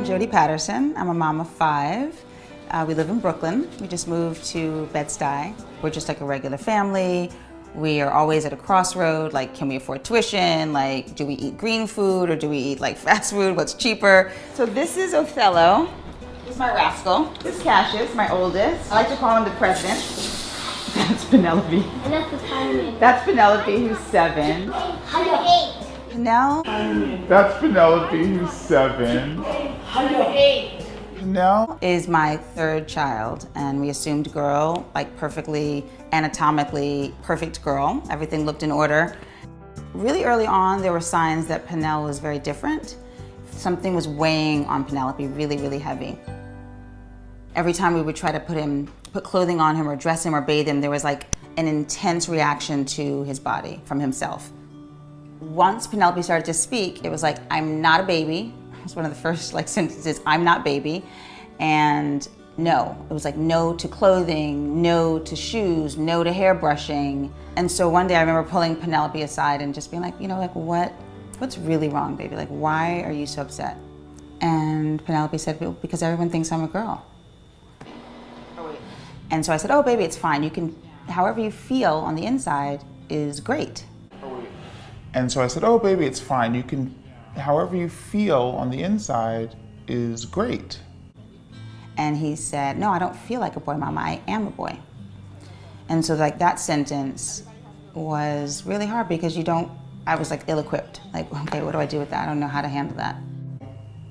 Jody Patterson. I'm a mom of 5. We live in Brooklyn. We just moved to Bed-Stuy. We're just like a regular family. We are always at a crossroad, like, can we afford tuition? Like, do we eat green food or do we eat like fast food? What's cheaper? So this is Othello. This is my rascal. This is Cassius, my oldest. I like to call him the president. That's Penelope. And that's the fireman. That's Penelope, who's 7. Penel. That's Penelope, who's 7. Penel is my 3rd child, and we assumed girl, like perfectly anatomically perfect girl. Everything looked in order. Really early on, there were signs that Penel was very different. Something was weighing on Penelope really, really heavy. Every time we would try to put clothing on him or dress him or bathe him, there was like an intense reaction to his body from himself. Once Penelope started to speak, it was like, I'm not a baby. It was one of the first sentences, I'm not baby. And no, it was like no to clothing, no to shoes, no to hair brushing. And so one day I remember pulling Penelope aside and just being like, what's really wrong, baby? Like, why are you so upset? And Penelope said, well, because everyone thinks I'm a girl. And so I said, oh, baby, it's fine. You can, however you feel on the inside is great. And so I said, oh, baby, it's fine. You can, however you feel on the inside is great. And he said, no, I don't feel like a boy, Mama. I am a boy. And so that sentence was really hard because I was ill-equipped. Like, okay, what do I do with that? I don't know how to handle that.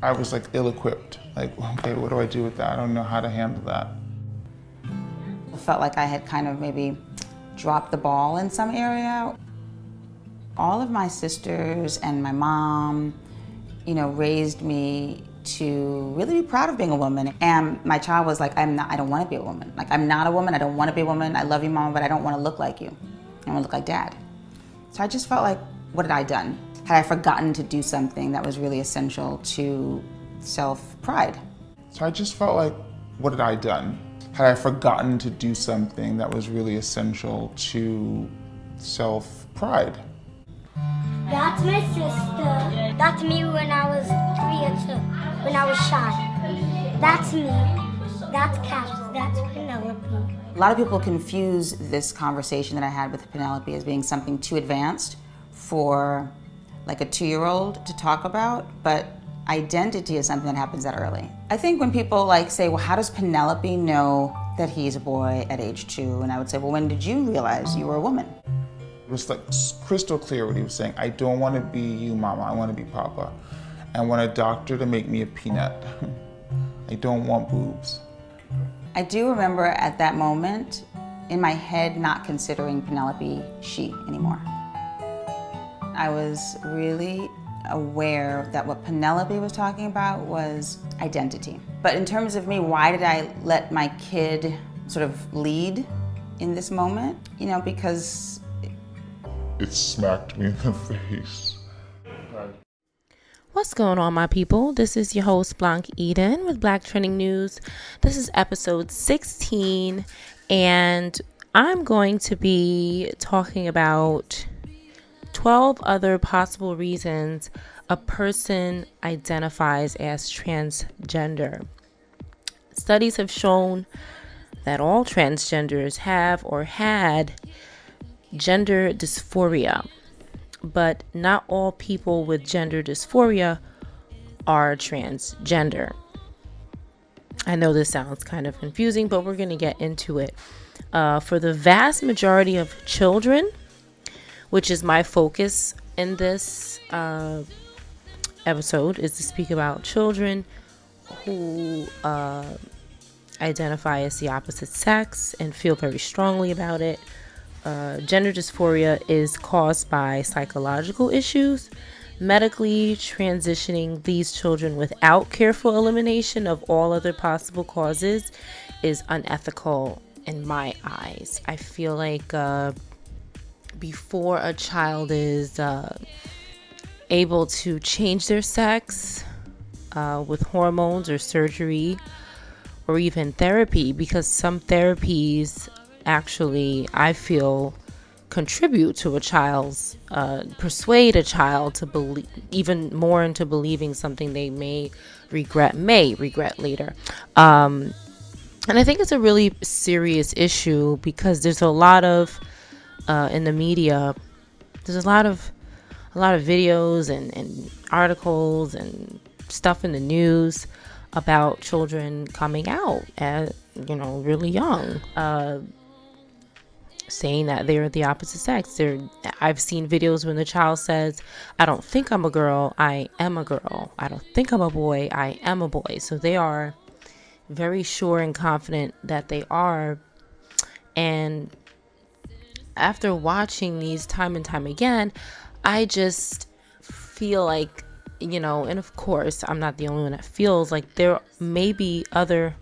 I was ill-equipped. Like, okay, what do I do with that? I don't know how to handle that. I felt like I had kind of maybe dropped the ball in some area. All of my sisters and my mom, raised me to really be proud of being a woman. And my child was like, I don't want to be a woman. Like, I'm not a woman, I don't want to be a woman. I love you, Mama, but I don't want to look like you. I want to look like Dad. So I just felt like, what had I done? Had I forgotten to do something that was really essential to self-pride? So I just felt like, what had I done? Had I forgotten to do something that was really essential to self-pride? That's my sister. That's me when I was 3 or 2, when I was shy. That's me. That's Cassius. That's Penelope. A lot of people confuse this conversation that I had with Penelope as being something too advanced for like a 2-year-old to talk about, but identity is something that happens that early. I think when people say, well, how does Penelope know that he's a boy at age 2? And I would say, well, when did you realize you were a woman? It was crystal clear what he was saying. I don't want to be you, Mama, I want to be Papa. I want a doctor to make me a peanut. I don't want boobs. I do remember at that moment, in my head, not considering Penelope she anymore. I was really aware that what Penelope was talking about was identity. But in terms of me, why did I let my kid sort of lead in this moment? Because it smacked me in the face. What's going on, my people? This is your host, Blanche Eden with Black Trending News. This is episode 16, and I'm going to be talking about 12 other possible reasons a person identifies as transgender. Studies have shown that all transgenders have or had gender dysphoria, but not all people with gender dysphoria are transgender. I know this sounds kind of confusing, but we're going to get into it. For the vast majority of children, which is my focus in this episode, is to speak about children who identify as the opposite sex and feel very strongly about it. Gender dysphoria is caused by psychological issues. Medically transitioning these children without careful elimination of all other possible causes is unethical in my eyes. I feel like before a child is able to change their sex with hormones or surgery or even therapy, because some therapies actually, I feel, contribute to a child's, persuade a child to believe even more into believing something they may regret later. And I think it's a really serious issue because there's a lot of, in the media, there's a lot of videos and articles and stuff in the news about children coming out at, really young, saying that they're the opposite sex. I've seen videos when the child says, I don't think I'm a girl, I am a girl. I don't think I'm a boy, I am a boy. So they are very sure and confident that they are. And after watching these time and time again, I just feel like, and of course, I'm not the only one that feels like there may be other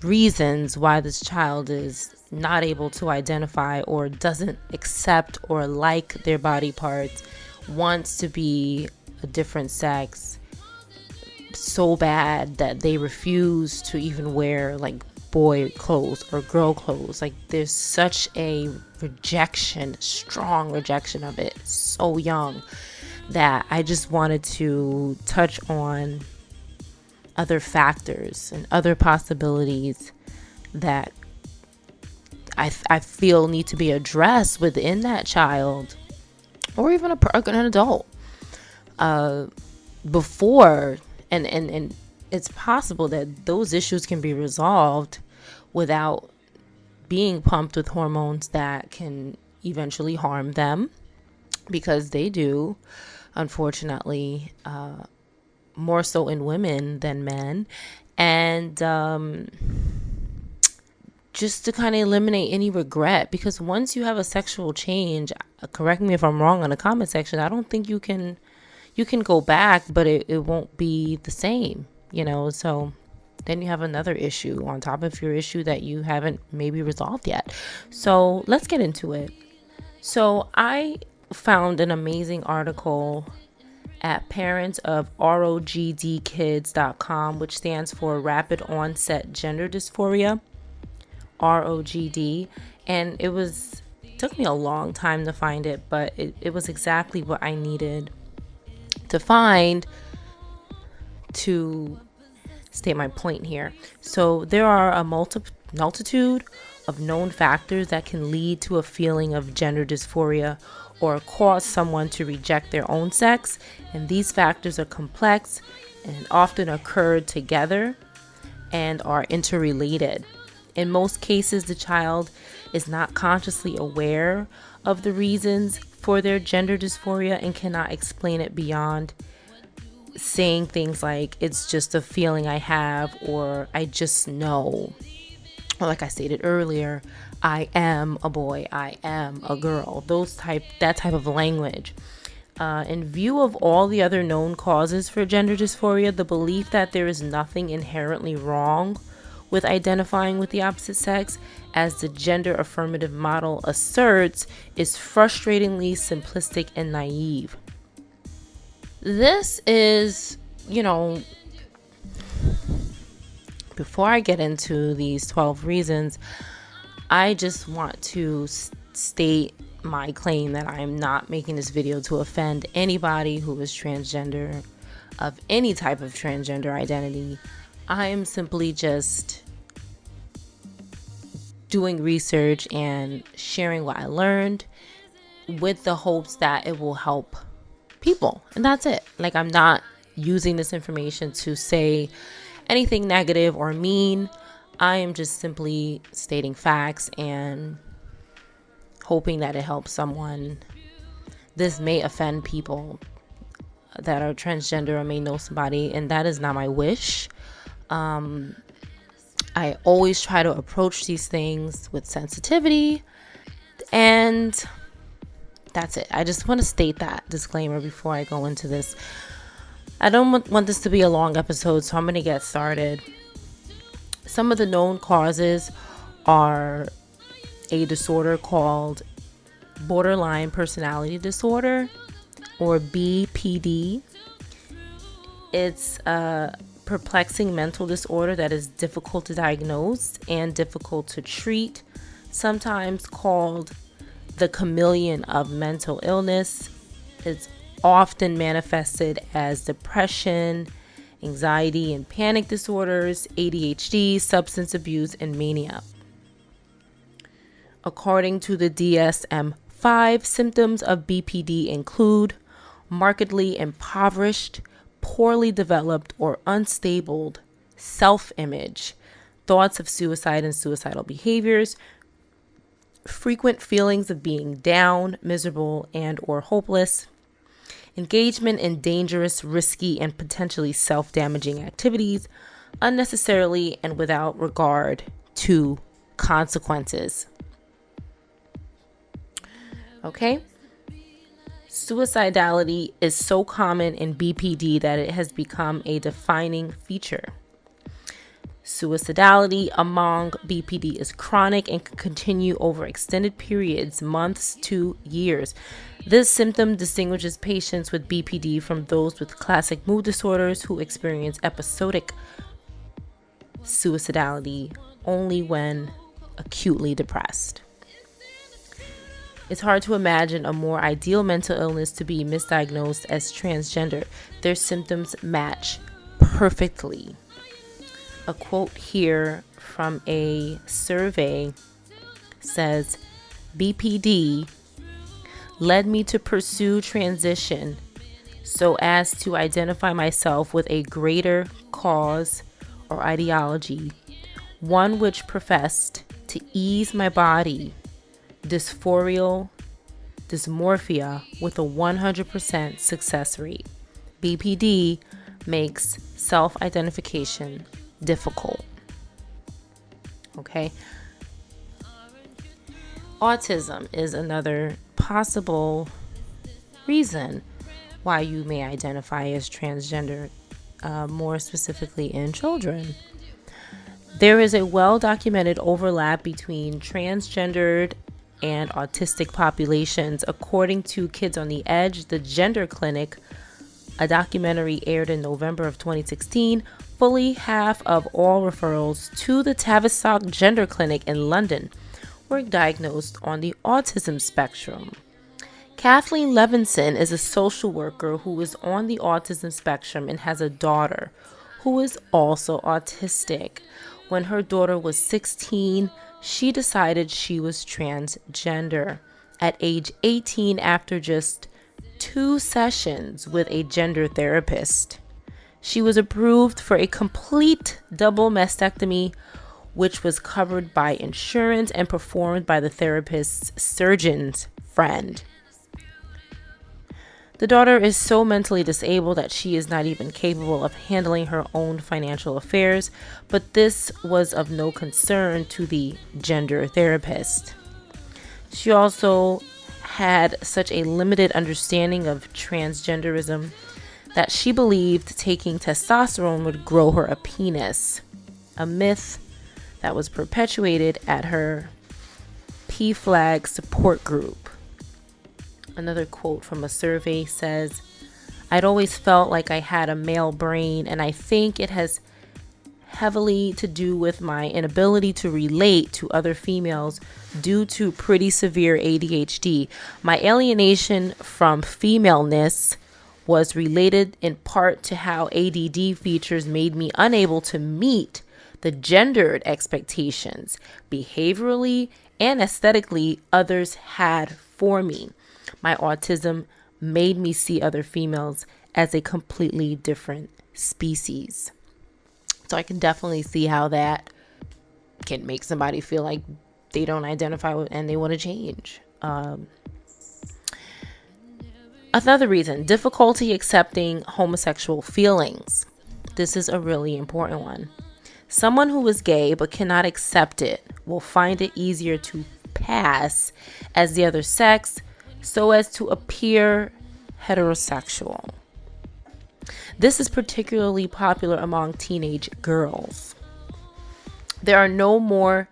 reasons why this child is not able to identify or doesn't accept or like their body parts, wants to be a different sex so bad that they refuse to even wear like boy clothes or girl clothes. Like there's such a strong rejection of it so young, that I just wanted to touch on other factors and other possibilities that I feel need to be addressed within that child or even an adult before and it's possible that those issues can be resolved without being pumped with hormones that can eventually harm them, because they do, unfortunately, more so in women than men. And just to kind of eliminate any regret, because once you have a sexual change, correct me if I'm wrong in the comment section, I don't think you can go back, but it won't be the same, so then you have another issue on top of your issue that you haven't maybe resolved yet. So let's get into it. So I found an amazing article at parentsofrogdkids.com, which stands for Rapid Onset Gender Dysphoria, ROGD. And it took me a long time to find it, but it was exactly what I needed to find to state my point here. So there are a multitude of known factors that can lead to a feeling of gender dysphoria or cause someone to reject their own sex, and these factors are complex and often occur together and are interrelated. In most cases, the child is not consciously aware of the reasons for their gender dysphoria and cannot explain it beyond saying things like, it's just a feeling I have, or I just know. Or like I stated earlier, I am a boy, I am a girl. That type of language. In view of all the other known causes for gender dysphoria, the belief that there is nothing inherently wrong with identifying with the opposite sex, as the gender affirmative model asserts, is frustratingly simplistic and naive. This is, before I get into these 12 reasons, I just want to state my claim that I am not making this video to offend anybody who is transgender, of any type of transgender identity. I am simply just doing research and sharing what I learned with the hopes that it will help people. And that's it. Like, I'm not using this information to say anything negative or mean. I am just simply stating facts and hoping that it helps someone. This may offend people that are transgender or may know somebody, and that is not my wish. I always try to approach these things with sensitivity, and that's it. I just want to state that disclaimer before I go into this. I don't want this to be a long episode, so I'm going to get started. Some of the known causes are a disorder called borderline personality disorder, or BPD. It's a perplexing mental disorder that is difficult to diagnose and difficult to treat, sometimes called The chameleon of mental illness is often manifested as depression, anxiety and panic disorders, ADHD, substance abuse, and mania. According to the DSM-5, symptoms of BPD include markedly impoverished, poorly developed, or unstable self-image, thoughts of suicide and suicidal behaviors, frequent feelings of being down, miserable, and or hopeless, engagement in dangerous, risky, and potentially self-damaging activities, unnecessarily and without regard to consequences. Okay? Suicidality is so common in BPD that it has become a defining feature. Suicidality among BPD is chronic and can continue over extended periods, months to years. This symptom distinguishes patients with BPD from those with classic mood disorders who experience episodic suicidality only when acutely depressed. It's hard to imagine a more ideal mental illness to be misdiagnosed as transgender. Their symptoms match perfectly. A quote here from a survey says, BPD led me to pursue transition so as to identify myself with a greater cause or ideology, one which professed to ease my body, dysmorphia with a 100% success rate. BPD makes self-identification difficult. Okay. Autism is another possible reason why you may identify as transgender, more specifically in children. There is a well-documented overlap between transgendered and autistic populations. According to Kids on the Edge, the Gender Clinic, a documentary aired in November of 2016, fully half of all referrals to the Tavistock Gender Clinic in London were diagnosed on the autism spectrum. Kathleen Levinson is a social worker who is on the autism spectrum and has a daughter who is also autistic. When her daughter was 16, she decided she was transgender. At age 18, after just 2 sessions with a gender therapist, she was approved for a complete double mastectomy, which was covered by insurance and performed by the therapist's surgeon's friend. The daughter is so mentally disabled that she is not even capable of handling her own financial affairs, but this was of no concern to the gender therapist. She also had such a limited understanding of transgenderism that she believed taking testosterone would grow her a penis, a myth that was perpetuated at her PFLAG support group. Another quote from a survey says, I'd always felt like I had a male brain, and I think it has heavily to do with my inability to relate to other females due to pretty severe ADHD. My alienation from femaleness was related in part to how ADD features made me unable to meet the gendered expectations behaviorally and aesthetically others had for me. My autism made me see other females as a completely different species. So I can definitely see how that can make somebody feel like they don't identify with and they want to change. Another reason, difficulty accepting homosexual feelings. This is a really important one. Someone who is gay but cannot accept it will find it easier to pass as the other sex so as to appear heterosexual. This is particularly popular among teenage girls. There are no more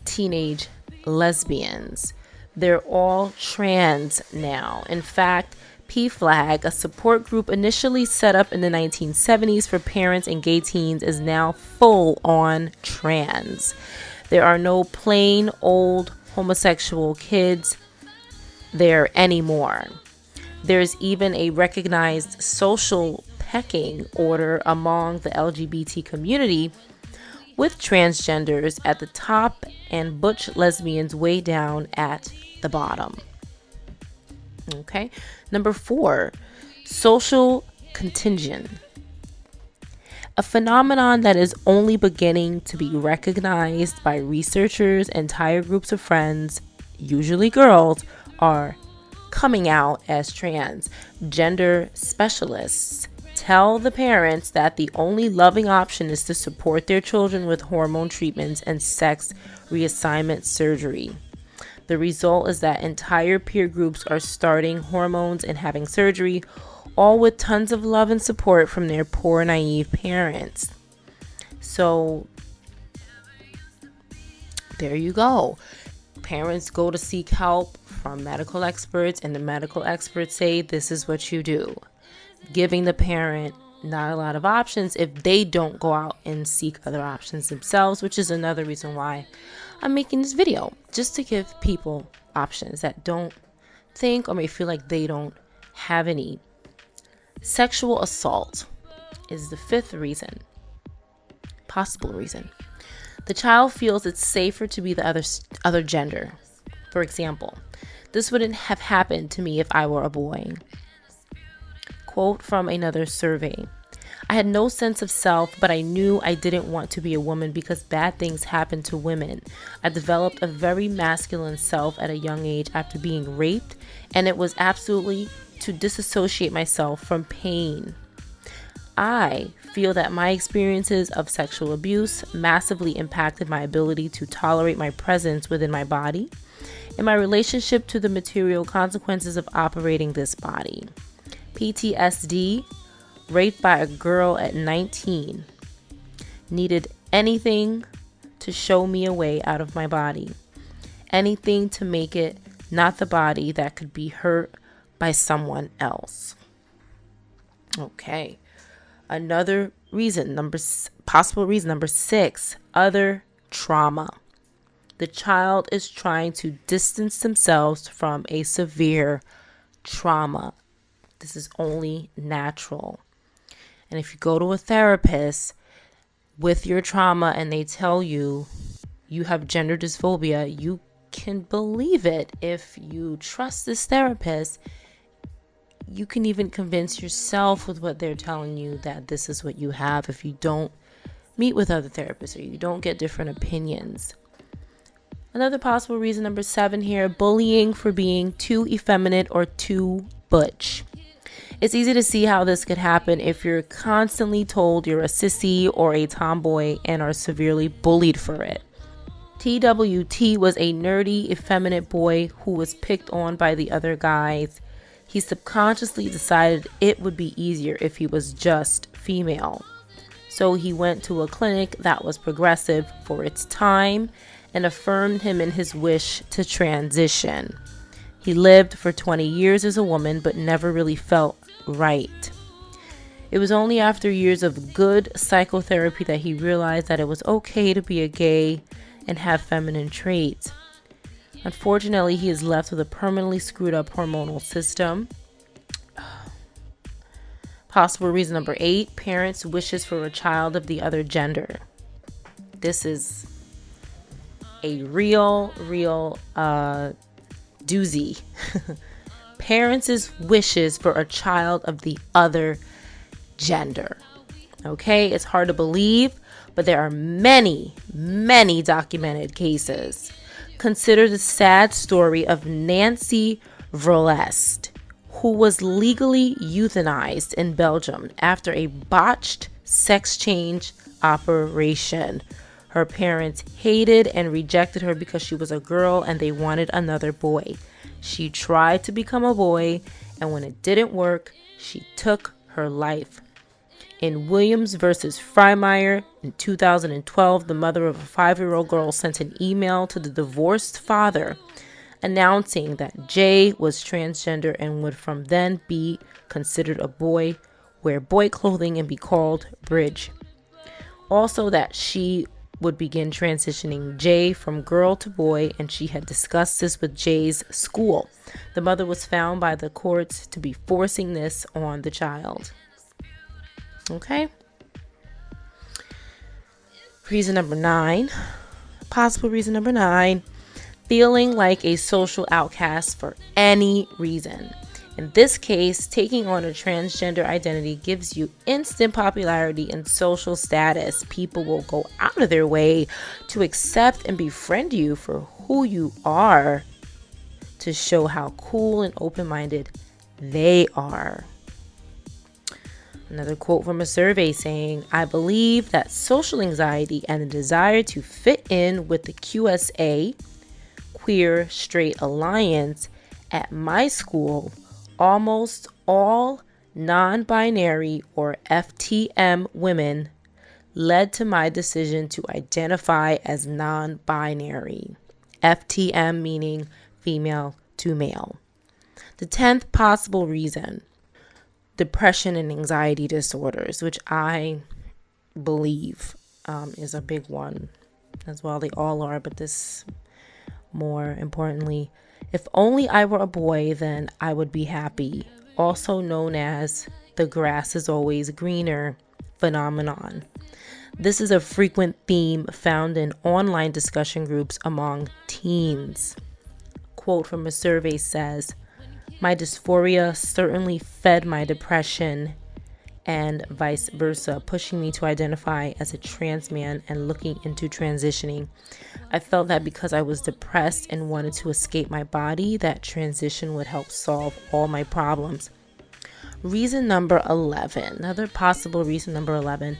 teenage lesbians. They're all trans now. In fact, PFLAG, a support group initially set up in the 1970s for parents and gay teens, is now full on trans. There are no plain old homosexual kids there anymore. There's even a recognized social pecking order among the LGBT community, with transgenders at the top and butch lesbians way down at the bottom. Okay. Number 4, social contagion. A phenomenon that is only beginning to be recognized by researchers. Entire groups of friends, usually girls, are coming out as trans. Gender specialists tell the parents that the only loving option is to support their children with hormone treatments and sex reassignment surgery. The result is that entire peer groups are starting hormones and having surgery, all with tons of love and support from their poor, naive parents. So there you go. Parents go to seek help from medical experts, and the medical experts say this is what you do, giving the parent not a lot of options if they don't go out and seek other options themselves, which is another reason why I'm making this video, just to give people options that don't think or may feel like they don't have any. Sexual assault is the 5th reason, possible reason. The child feels it's safer to be the other gender. For example, this wouldn't have happened to me if I were a boy. Quote from another survey: I had no sense of self, but I knew I didn't want to be a woman because bad things happen to women. I developed a very masculine self at a young age after being raped, and it was absolutely to disassociate myself from pain. I feel that my experiences of sexual abuse massively impacted my ability to tolerate my presence within my body and my relationship to the material consequences of operating this body. PTSD, raped by a girl at 19, needed anything to show me a way out of my body, anything to make it not the body that could be hurt by someone else. Okay. Another reason, possible reason number 6, other trauma. The child is trying to distance themselves from a severe trauma. This is only natural. And if you go to a therapist with your trauma and they tell you you have gender dysphoria, you can believe it. If you trust this therapist, you can even convince yourself with what they're telling you that this is what you have if you don't meet with other therapists or you don't get different opinions. Another possible reason, number 7 here, bullying for being too effeminate or too butch. It's easy to see how this could happen if you're constantly told you're a sissy or a tomboy and are severely bullied for it. TWT was a nerdy, effeminate boy who was picked on by the other guys. He subconsciously decided it would be easier if he was just female. So he went to a clinic that was progressive for its time and affirmed him in his wish to transition. He lived for 20 years as a woman, but never really felt right. It was only after years of good psychotherapy that he realized that it was okay to be a gay and have feminine traits. Unfortunately, he is left with a permanently screwed up hormonal system. Possible reason number 8, parents' wishes for a child of the other gender. This is a real doozy. Parents' wishes for a child of the other gender. Okay, it's hard to believe, but there are many documented cases. Consider the sad story of Nancy Verlest, who was legally euthanized in Belgium after a botched sex change operation. Her parents hated and rejected her because she was a girl and they wanted another boy. She tried to become a boy, and when it didn't work, she took her life. In Williams versus Freimeyer in 2012, the mother of a 5-year-old girl sent an email to the divorced father announcing that Jay was transgender and would from then be considered a boy, wear boy clothing, and be called Bridge. Also that she would begin transitioning Jay from girl to boy, and she had discussed this with Jay's school. The mother was found by the courts to be forcing this on the child. Okay. Reason number 9, possible reason number 9, feeling like a social outcast for any reason. In this case, taking on a transgender identity gives you instant popularity and social status. People will go out of their way to accept and befriend you for who you are, to show how cool and open-minded they are. Another quote from a survey saying, "I believe that social anxiety and the desire to fit in with the QSA, Queer Straight Alliance, at my school, almost all non-binary or FTM women, led to my decision to identify as non-binary." FTM meaning female to male. The 10th possible reason, depression and anxiety disorders, which I believe is a big one as well. They all are, but this more importantly. If only I were a boy, then I would be happy. Also known as the grass is always greener phenomenon. This is a frequent theme found in online discussion groups among teens. Quote from a survey says, "My dysphoria certainly fed my depression and vice versa, pushing me to identify as a trans man and looking into transitioning. I felt that because I was depressed and wanted to escape my body, that transition would help solve all my problems." Reason number 11, another possible reason number 11,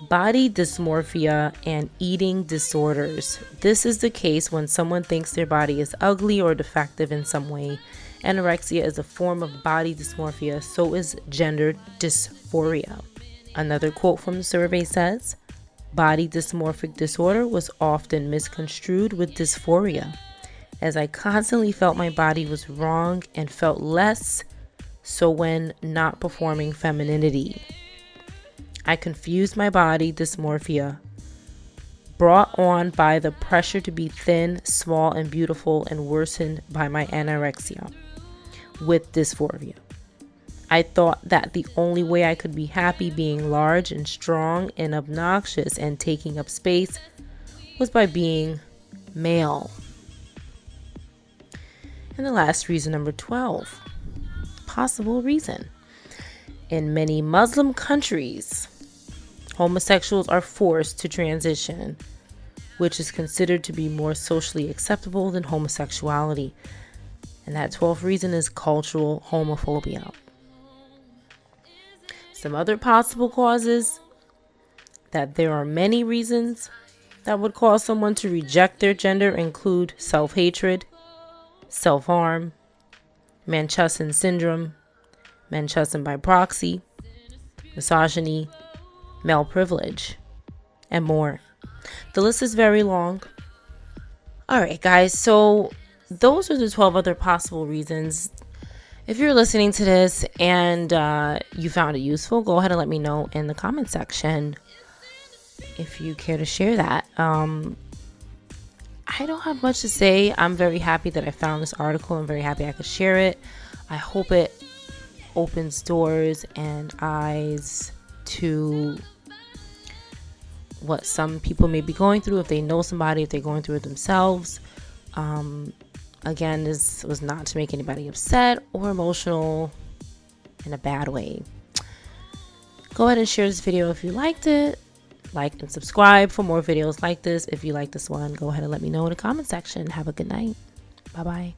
body dysmorphia and eating disorders. This is the case when someone thinks their body is ugly or defective in some way. Anorexia is a form of body dysmorphia, so is gender dysphoria. Another quote from the survey says, "Body dysmorphic disorder was often misconstrued with dysphoria, as I constantly felt my body was wrong and felt less so when not performing femininity. I confused my body dysmorphia, brought on by the pressure to be thin, small, and beautiful, and worsened by my anorexia, with dysphoria. I thought that the only way I could be happy being large and strong and obnoxious and taking up space was by being male." And the last reason, number 12, possible reason. In many Muslim countries, homosexuals are forced to transition, which is considered to be more socially acceptable than homosexuality. And that 12th reason is cultural homophobia. Some other possible causes, that there are many reasons that would cause someone to reject their gender, include self-hatred, self-harm, Manchurian syndrome, Manchurian by proxy, misogyny, male privilege, and more. The list is very long. All right, guys, so those are the 12 other possible reasons. If you're listening to this and you found it useful, go ahead and let me know in the comment section if you care to share that. I don't have much to say. I'm very happy that I found this article. I'm very happy I could share it. I hope it opens doors and eyes to what some people may be going through, if they know somebody, if they're going through it themselves. Again, this was not to make anybody upset or emotional in a bad way. Go ahead and share this video if you liked it. Like and subscribe for more videos like this. If you like this one, go ahead and let me know in the comment section. Have a good night. Bye-bye.